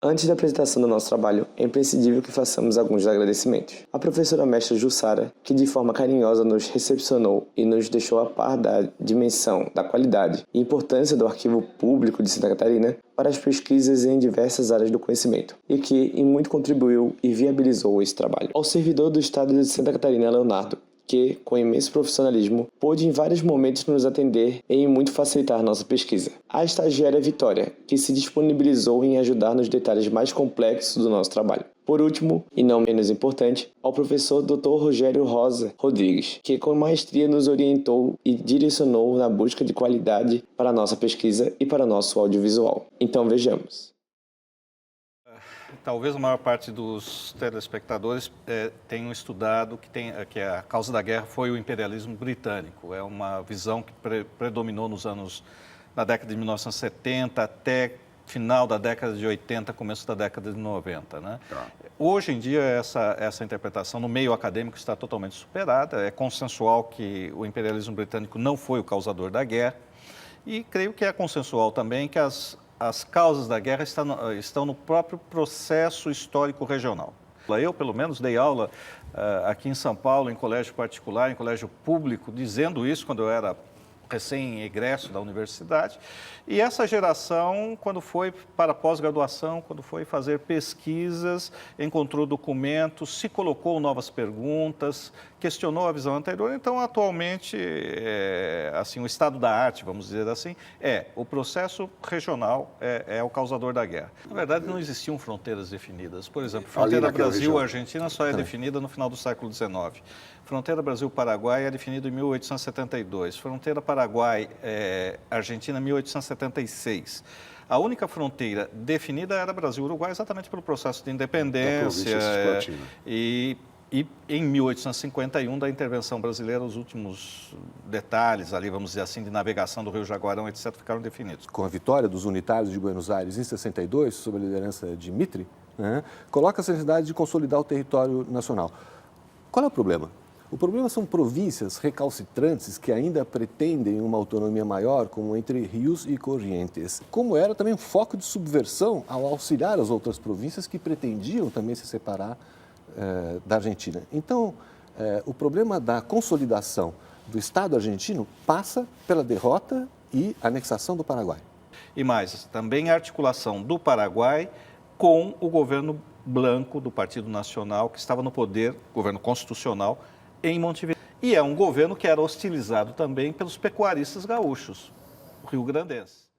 Antes da apresentação do nosso trabalho, é imprescindível que façamos alguns agradecimentos. A professora mestra Jussara, que de forma carinhosa nos recepcionou e nos deixou a par da dimensão, da qualidade e importância do Arquivo Público de Santa Catarina para as pesquisas em diversas áreas do conhecimento, e que em muito contribuiu e viabilizou esse trabalho. Ao servidor do Estado de Santa Catarina, Leonardo, que, com imenso profissionalismo, pôde em vários momentos nos atender e em muito facilitar nossa pesquisa. A estagiária Vitória, que se disponibilizou em ajudar nos detalhes mais complexos do nosso trabalho. Por último, e não menos importante, ao professor Dr. Rogério Rosa Rodrigues, que com maestria nos orientou e direcionou na busca de qualidade para a nossa pesquisa e para nosso audiovisual. Então vejamos. Talvez a maior parte dos telespectadores tenham estudado que a causa da guerra foi o imperialismo britânico. É uma visão que predominou na década de 1970 até final da década de 80, começo da década de 90. Né? Tá. Hoje em dia, essa interpretação no meio acadêmico está totalmente superada. É consensual que o imperialismo britânico não foi o causador da guerra. E creio que é consensual também que as causas da guerra estão no próprio processo histórico regional. Eu, pelo menos, dei aula aqui em São Paulo, em colégio particular, em colégio público, dizendo isso quando eu era recém-egresso da universidade. E essa geração, quando foi para a pós-graduação, quando foi fazer pesquisas, encontrou documentos, se colocou novas perguntas, questionou a visão anterior. Então, atualmente, assim, o estado da arte, vamos dizer assim, o processo regional é o causador da guerra. Na verdade, não existiam fronteiras definidas. Por exemplo, fronteira Brasil-Argentina só é definida no final do século XIX. Fronteira Brasil-Paraguai é definida em 1872. Fronteira Paraguai-Argentina, 1876. A única fronteira definida era Brasil-Uruguai, exatamente pelo processo de independência. E em 1851, da intervenção brasileira, os últimos detalhes ali, vamos dizer assim, de navegação do Rio Jaguarão, etc., ficaram definidos. Com a vitória dos unitários de Buenos Aires em 62, sob a liderança de Mitre, coloca-se a necessidade de consolidar o território nacional. Qual é o problema? O problema são províncias recalcitrantes que ainda pretendem uma autonomia maior, como entre rios e correntes. Como era também um foco de subversão ao auxiliar as outras províncias que pretendiam também se separar da Argentina. Então, o problema da consolidação do Estado argentino passa pela derrota e anexação do Paraguai. E mais, também a articulação do Paraguai com o governo branco do Partido Nacional, que estava no poder, governo constitucional, em Montevideo. E é um governo que era hostilizado também pelos pecuaristas gaúchos, rio-grandenses.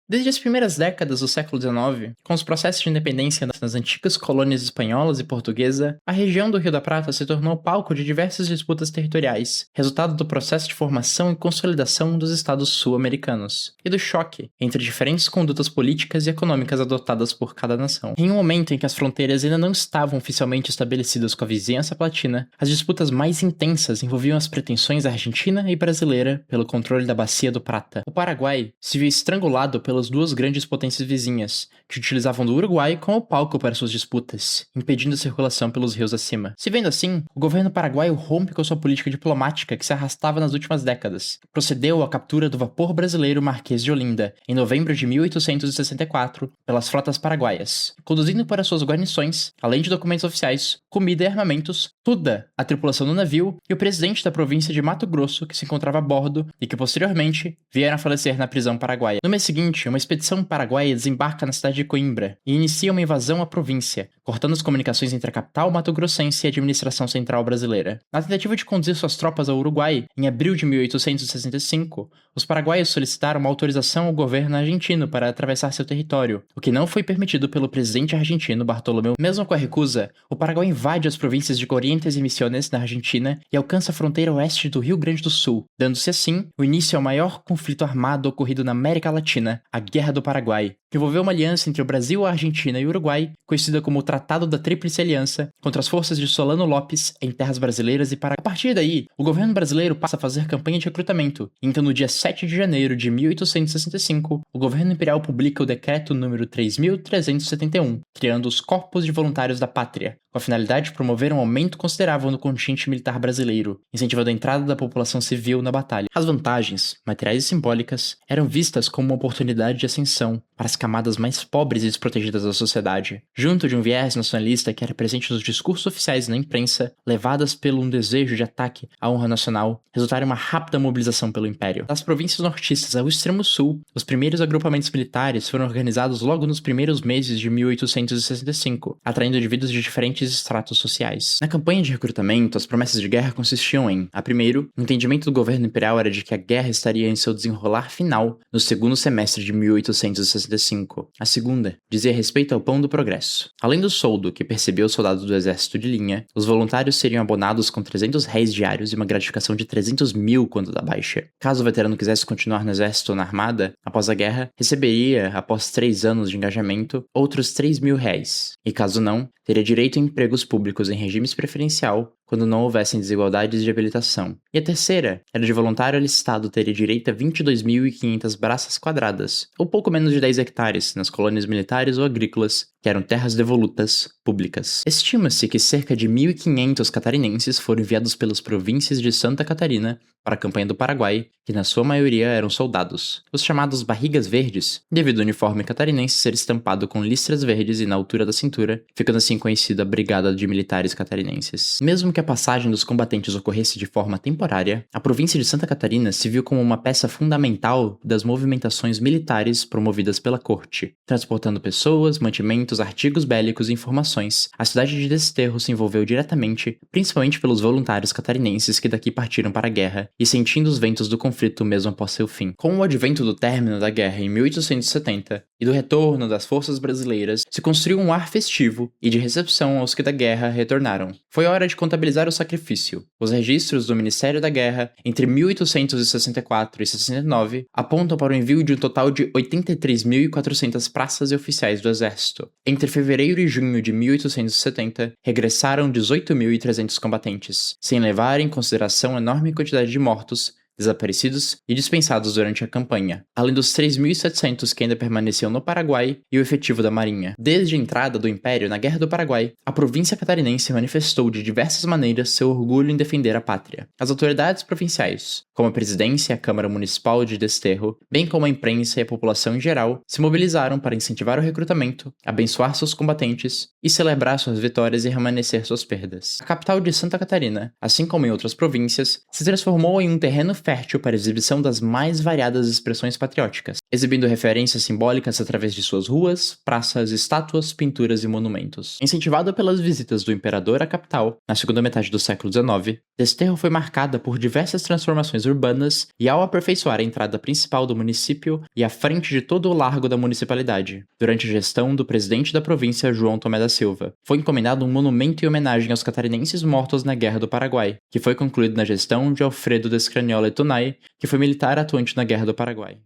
Desde as primeiras décadas do século XIX, com os processos de independência nas antigas colônias espanholas e portuguesa, a região do Rio da Prata se tornou palco de diversas disputas territoriais, resultado do processo de formação e consolidação dos estados sul-americanos, e do choque entre diferentes condutas políticas e econômicas adotadas por cada nação. Em um momento em que as fronteiras ainda não estavam oficialmente estabelecidas com a vizinhança platina, as disputas mais intensas envolviam as pretensões argentina e brasileira pelo controle da Bacia do Prata. O Paraguai se viu estrangulado pelas duas grandes potências vizinhas, que utilizavam do Uruguai como palco para suas disputas, impedindo a circulação pelos rios acima. Se vendo assim, o governo paraguaio rompe com sua política diplomática que se arrastava nas últimas décadas. Procedeu à captura do vapor brasileiro Marquês de Olinda, em novembro de 1864, pelas frotas paraguaias, conduzindo para suas guarnições, além de documentos oficiais, comida e armamentos, toda a tripulação do navio e o presidente da província de Mato Grosso, que se encontrava a bordo e que posteriormente vieram a falecer na prisão paraguaia. No mês seguinte, uma expedição paraguaia desembarca na cidade de Coimbra e inicia uma invasão à província, cortando as comunicações entre a capital mato-grossense e a administração central brasileira. Na tentativa de conduzir suas tropas ao Uruguai, em abril de 1865, os paraguaios solicitaram uma autorização ao governo argentino para atravessar seu território, o que não foi permitido pelo presidente argentino Bartolomeu. Mesmo com a recusa, o Paraguai invade as províncias de Corrientes e Misiones, na Argentina, e alcança a fronteira oeste do Rio Grande do Sul, dando-se assim o início ao maior conflito armado ocorrido na América Latina, a Guerra do Paraguai, que envolveu uma aliança entre o Brasil, a Argentina e o Uruguai, conhecida como o Tratado da Tríplice Aliança, contra as forças de Solano Lopes em terras brasileiras e Paraguai. A partir daí, o governo brasileiro passa a fazer campanha de recrutamento. Então, no dia 7 de janeiro de 1865, o governo imperial publica o decreto número 3.371, criando os Corpos de Voluntários da Pátria, com a finalidade de promover um aumento considerável no contingente militar brasileiro, incentivando a entrada da população civil na batalha. As vantagens, materiais e simbólicas, eram vistas como uma oportunidade de ascensão para as camadas mais pobres e desprotegidas da sociedade, junto de um viés nacionalista que era presente nos discursos oficiais e na imprensa, levadas pelo um desejo de ataque à honra nacional, resultaram em uma rápida mobilização pelo Império. Das províncias nortistas ao extremo sul, os primeiros agrupamentos militares foram organizados logo nos primeiros meses de 1865, atraindo indivíduos de diferentes estratos sociais. Na campanha de recrutamento, as promessas de guerra consistiam em, a primeiro, o entendimento do governo imperial era de que a guerra estaria em seu desenrolar final no segundo semestre de 1865. A segunda dizia respeito ao pão do progresso. Além do soldo que percebeu os soldados do exército de linha, os voluntários seriam abonados com 300 réis diários e uma gratificação de 300 mil quando da baixa. Caso o veterano quisesse continuar no exército ou na armada, após a guerra, receberia, após 3 anos de engajamento, outros 3.000 réis. E caso não, teria direito a empregos públicos em regimes preferencial quando não houvessem desigualdades de habilitação. E a terceira era de voluntário alistado teria direito a 22.500 braças quadradas, ou pouco menos de 10 hectares, nas colônias militares ou agrícolas, que eram terras devolutas públicas. Estima-se que cerca de 1.500 catarinenses foram enviados pelas províncias de Santa Catarina para a campanha do Paraguai, que na sua maioria eram soldados. Os chamados barrigas verdes, devido ao uniforme catarinense ser estampado com listras verdes e na altura da cintura, ficando assim conhecida a Brigada de Militares Catarinenses. Mesmo que a passagem dos combatentes ocorresse de forma temporária, a província de Santa Catarina se viu como uma peça fundamental das movimentações militares promovidas pela corte, transportando pessoas, mantimentos, artigos bélicos e informações. A cidade de Desterro se envolveu diretamente, principalmente pelos voluntários catarinenses que daqui partiram para a guerra e sentindo os ventos do conflito mesmo após seu fim. Com o advento do término da guerra em 1870 e do retorno das forças brasileiras, se construiu um ar festivo e de recepção aos que da guerra retornaram. Foi hora de contabilizar o sacrifício. Os registros do Ministério da Guerra entre 1864 e 69 apontam para o envio de um total de 83.400 praças e oficiais do Exército. Entre fevereiro e junho de 1870, regressaram 18.300 combatentes, sem levar em consideração a enorme quantidade de mortos, desaparecidos e dispensados durante a campanha, além dos 3.700 que ainda permaneciam no Paraguai e o efetivo da Marinha. Desde a entrada do Império na Guerra do Paraguai, a província catarinense manifestou de diversas maneiras seu orgulho em defender a pátria. As autoridades provinciais, como a presidência e a Câmara Municipal de Desterro, bem como a imprensa e a população em geral, se mobilizaram para incentivar o recrutamento, abençoar seus combatentes e celebrar suas vitórias e remanescer suas perdas. A capital de Santa Catarina, assim como em outras províncias, se transformou em um terreno fértil para a exibição das mais variadas expressões patrióticas, exibindo referências simbólicas através de suas ruas, praças, estátuas, pinturas e monumentos. Incentivado pelas visitas do imperador à capital, na segunda metade do século XIX, Desterro foi marcada por diversas transformações urbanas e ao aperfeiçoar a entrada principal do município e a frente de todo o largo da municipalidade, durante a gestão do presidente da província João Tomé da Silva, foi encomendado um monumento em homenagem aos catarinenses mortos na Guerra do Paraguai, que foi concluído na gestão de Alfredo Descraniola Tunay, que foi militar atuante na Guerra do Paraguai.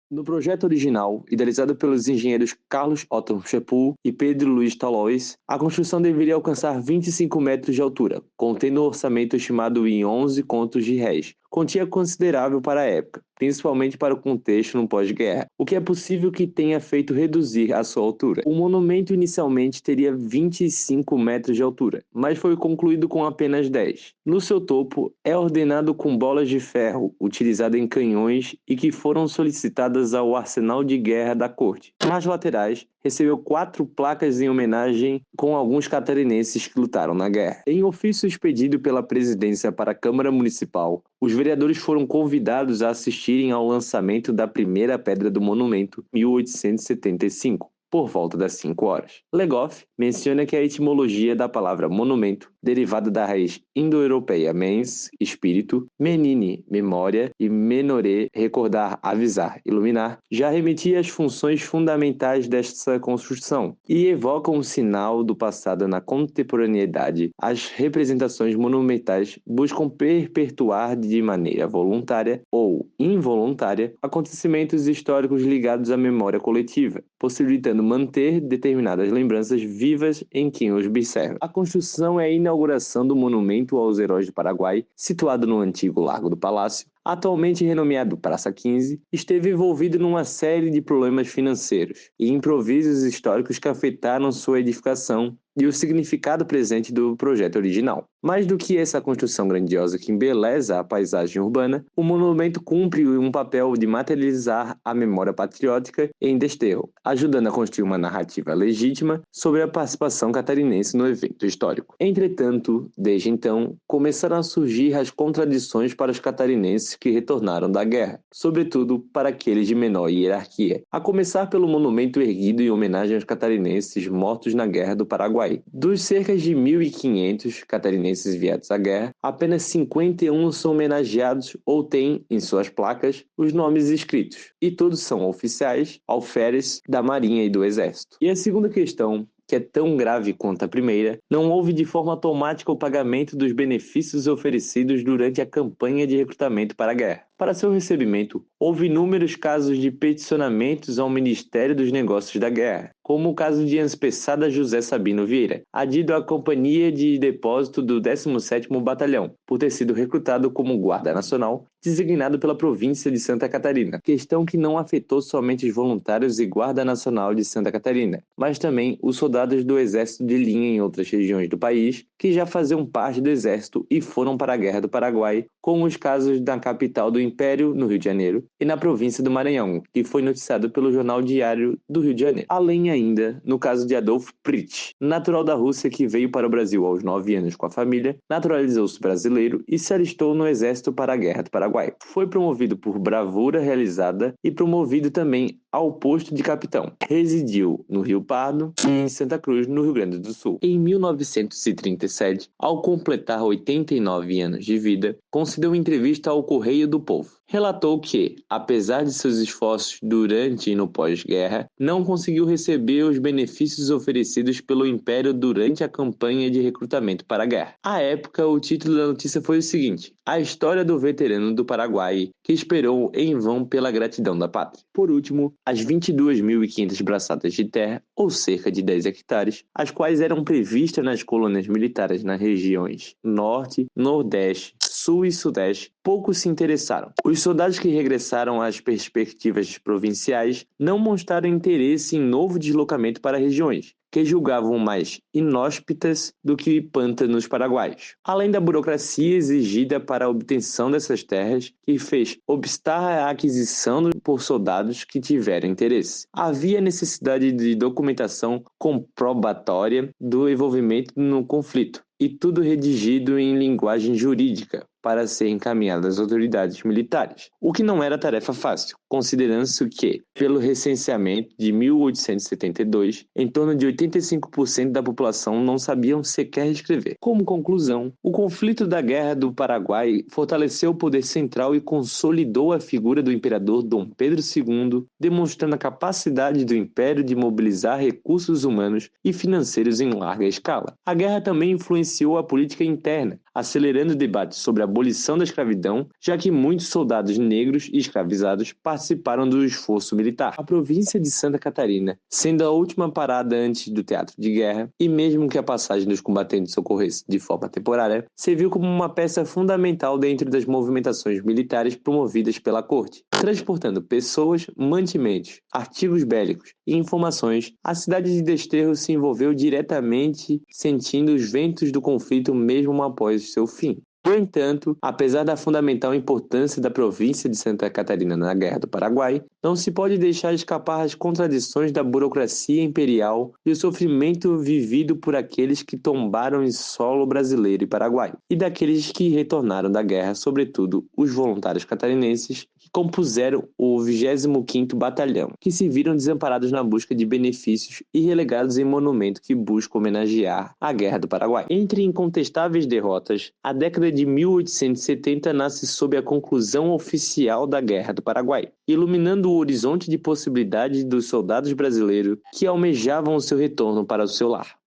No projeto original, idealizado pelos engenheiros Carlos Otto Chepul e Pedro Luiz Talois, a construção deveria alcançar 25 metros de altura, contendo um orçamento estimado em 11 contos de réis, quantia considerável para a época, principalmente para o contexto no pós-guerra, o que é possível que tenha feito reduzir a sua altura. O monumento inicialmente teria 25 metros de altura, mas foi concluído com apenas 10. No seu topo, é ordenado com bolas de ferro, utilizadas em canhões e que foram solicitadas ao arsenal de guerra da corte. Nas laterais, recebeu 4 placas em homenagem com alguns catarinenses que lutaram na guerra. Em ofício expedido pela presidência para a Câmara Municipal, os vereadores foram convidados a assistirem ao lançamento da primeira pedra do monumento, em 1875, por volta das 5 horas. Legoff menciona que a etimologia da palavra monumento, derivada da raiz indo-europeia mens, espírito, menine, memória e menore, recordar, avisar, iluminar, já remetia às funções fundamentais desta construção e evoca um sinal do passado na contemporaneidade. As representações monumentais buscam perpetuar de maneira voluntária ou involuntária acontecimentos históricos ligados à memória coletiva, possibilitando manter determinadas lembranças vivas em quem os observa. A construção é a inauguração do monumento aos heróis do Paraguai, situado no antigo Largo do Palácio, atualmente renomeado Praça 15, esteve envolvido numa série de problemas financeiros e improvisos históricos que afetaram sua edificação e o significado presente do projeto original. Mais do que essa construção grandiosa que embeleza a paisagem urbana, o monumento cumpre um papel de materializar a memória patriótica em Desterro, ajudando a construir uma narrativa legítima sobre a participação catarinense no evento histórico. Entretanto, desde então, começaram a surgir as contradições para os catarinenses que retornaram da guerra, sobretudo para aqueles de menor hierarquia, a começar pelo monumento erguido em homenagem aos catarinenses mortos na Guerra do Paraguai. Dos cerca de 1.500 catarinenses enviados à guerra, apenas 51 são homenageados ou têm, em suas placas, os nomes escritos, e todos são oficiais, alferes da Marinha e do Exército. E a segunda questão, que é tão grave quanto a primeira, não houve de forma automática o pagamento dos benefícios oferecidos durante a campanha de recrutamento para a guerra. Para seu recebimento, houve inúmeros casos de peticionamentos ao Ministério dos Negócios da Guerra, como o caso de Anspeçada José Sabino Vieira, adido à Companhia de Depósito do 17º Batalhão, por ter sido recrutado como guarda nacional, designado pela província de Santa Catarina, questão que não afetou somente os voluntários e Guarda Nacional de Santa Catarina, mas também os soldados do Exército de linha em outras regiões do país, que já faziam parte do Exército e foram para a Guerra do Paraguai, como os casos na capital do Império, no Rio de Janeiro, e na província do Maranhão, que foi noticiado pelo Jornal Diário do Rio de Janeiro. Além ainda, no caso de Adolf Pritch, natural da Rússia que veio para o Brasil aos 9 anos com a família, naturalizou-se brasileiro e se alistou no Exército para a Guerra do Paraguai. Foi promovido por bravura realizada e promovido também ao posto de capitão. Residiu no Rio Pardo e em Santa Cruz, no Rio Grande do Sul. Em 1937, ao completar 89 anos de vida, concedeu entrevista ao Correio do Povo. Relatou que, apesar de seus esforços durante e no pós-guerra, não conseguiu receber os benefícios oferecidos pelo Império durante a campanha de recrutamento para a guerra. À época, o título da notícia foi o seguinte: A história do veterano do Paraguai que esperou em vão pela gratidão da pátria. Por último, as 22.500 braçadas de terra, ou cerca de 10 hectares, as quais eram previstas nas colônias militares nas regiões Norte, Nordeste, Sul e Sudeste, poucos se interessaram. Os soldados que regressaram às perspectivas provinciais não mostraram interesse em novo deslocamento para regiões que julgavam mais inóspitas do que pântanos paraguaios. Além da burocracia exigida para a obtenção dessas terras, que fez obstar a aquisição por soldados que tiveram interesse. Havia necessidade de documentação comprobatória do envolvimento no conflito, e tudo redigido em linguagem jurídica para ser encaminhado às autoridades militares, o que não era tarefa fácil, considerando-se que, pelo recenseamento de 1872, em torno de 85% da população não sabiam sequer escrever. Como conclusão, o conflito da Guerra do Paraguai fortaleceu o poder central e consolidou a figura do imperador Dom Pedro II, demonstrando a capacidade do império de mobilizar recursos humanos e financeiros em larga escala. A guerra também influenciou a política interna, acelerando o debate sobre a abolição da escravidão, já que muitos soldados negros e escravizados participaram do esforço militar. A província de Santa Catarina, sendo a última parada antes do teatro de guerra, e mesmo que a passagem dos combatentes ocorresse de forma temporária, serviu como uma peça fundamental dentro das movimentações militares promovidas pela corte, transportando pessoas, mantimentos, artigos bélicos e informações. A cidade de Desterro se envolveu diretamente, sentindo os ventos do conflito mesmo após seu fim. No entanto, apesar da fundamental importância da província de Santa Catarina na Guerra do Paraguai, não se pode deixar escapar as contradições da burocracia imperial e o sofrimento vivido por aqueles que tombaram em solo brasileiro e paraguaio, e daqueles que retornaram da guerra, sobretudo os voluntários catarinenses, que compuseram o 25º Batalhão, que se viram desamparados na busca de benefícios e relegados em monumento que busca homenagear a Guerra do Paraguai. Entre incontestáveis derrotas, a década de 1870 nasce sob a conclusão oficial da Guerra do Paraguai, iluminando o horizonte de possibilidades dos soldados brasileiros que almejavam o seu retorno para o seu lar.